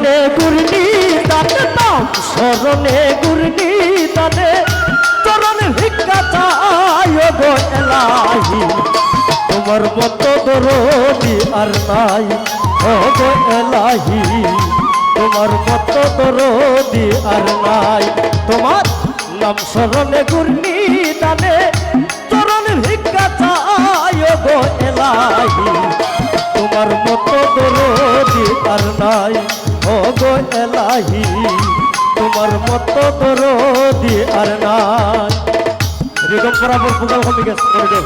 স্মরণে গুরনি দানে নাম স্মরণে গুরনি দানে চরণ ভিক্ষা চাই গো এলাহি তোমার মতো দরদি আর নাই ও গো এলাহি তোমার মতো দরদি আর নাই তোমার নাম স্মরণে গুরনি দানে চরণ ভিক্ষা চাই গো এলাহি তোমার মতো দরদি আর নাই ও গো এলাহি তোমার মতো দরদি আর নাই রিদম বরাবর পুগাল কমে গেছে করে দেব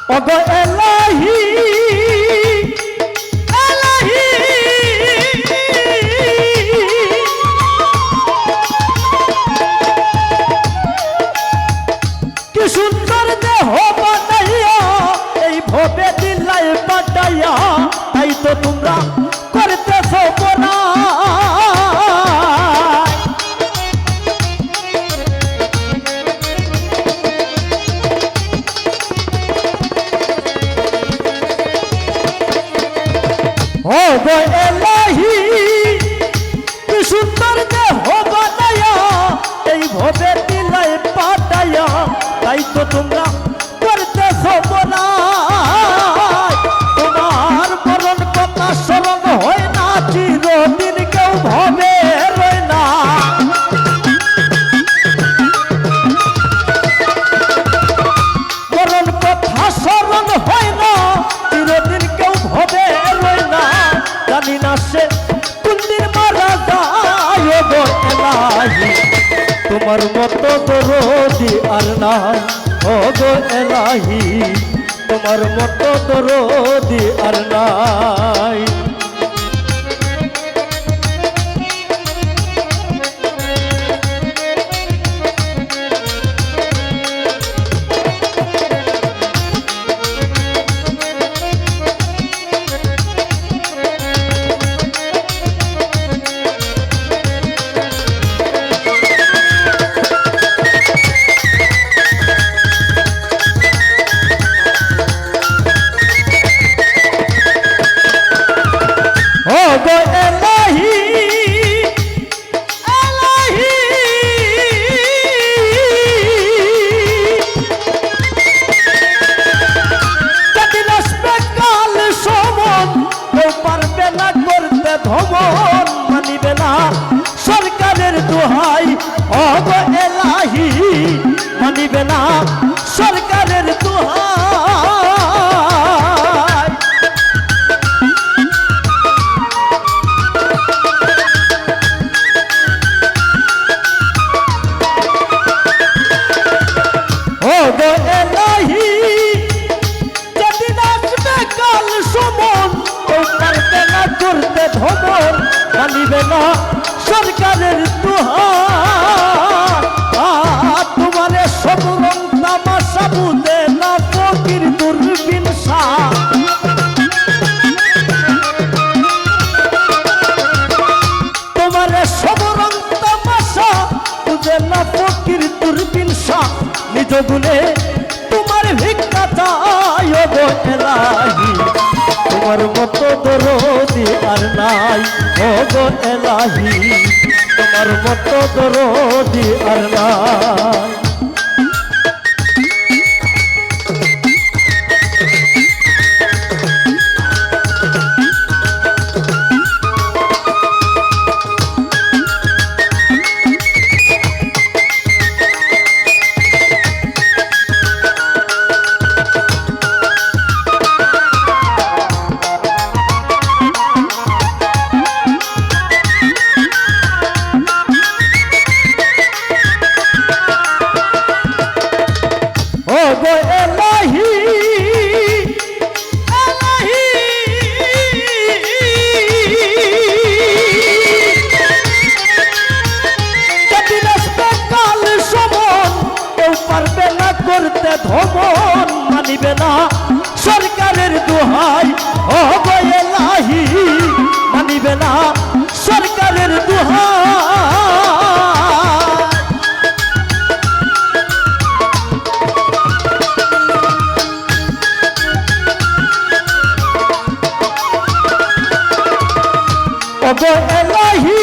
ওগো এলাহি এলাহি কি সুন্দর দেহ বানাইয়া এই ভবে দিলাই পাঠাইয়া তাই তো তোমরা করতেছ বনা ও গো এলাহি কি সুন্দর দেহ বানায়া এই ভবে দিলাই পাঠাইয়া তাই তো তোমরা করতেছ বনা তোমার মরণ কথা স্মরণ হয় না চিরদিন কেউ ভবে রয় না মরণ কথা স্মরণ হয় না চিরদিন কেউ ভবে রয় না জানি না সে কোনদিন মারা যায় গো এলাহি তোমার মতো দরদি আর নাই ও গো এলাহি তোমার মতো দরদি আর নাই ও গো এলাহি এলাহি যেদিন আসবে কাল সমন কেউ পারবে না করতে ভ্রমণ মানিবে না সরকারের দোহাই ও গো এলাহি মানিবে না সরকারের দোহাই ও গো এলাহি যেদিন আসবে কাল সমন কেউ পারবে না করতে ভ্রমণ মানিবে না সরকারের দোহাই তোমারে সব রং তামাশা বুঝে না ফকির দূরবীন শাহ তোমারে সব রং তামাশা বুঝে না ফকির দূরবীন শাহ নিজ গুণে তোমার ভিক্ষা চাই গো এলাহি তোমার মতো দরদি আর নাই ও গো এলাহি তোমার মতো দরদি আর নাই দুহাই ওগো এলাহি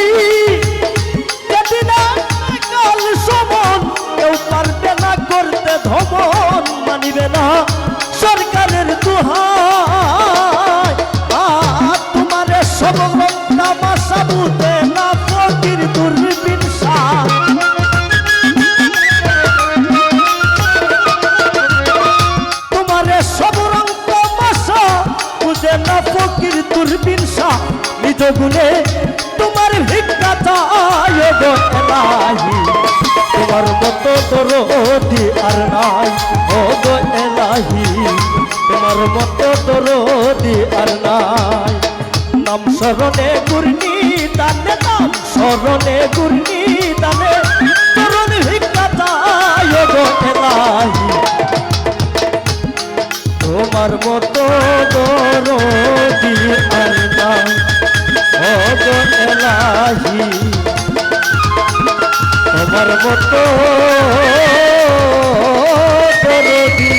কাল সমন কেউ পারবে না করতে ধমন মানিবে না সরকারের দুহাই তোমারে সব তামাশা বুঝে না ফকির দুর্বিন শাহ তোমারে সব রং তামাশা বুঝে না ফকির দুর্বিন শাহ নিজ গুণে তোমার ভিক্ষা চায় গো এলাহি তোমার মতো দরদি আর নাই ও গো এলাহি তোমার মতো দরদি আর নাই নাম স্মরণে গুরনি দানে নাম স্মরণে গুরনি দানে তরুণ ভিক্ষা চায় গো এলাহি তোমার মতো দরদি আর নাই ও গো এলাহি তোমার মতো দরদি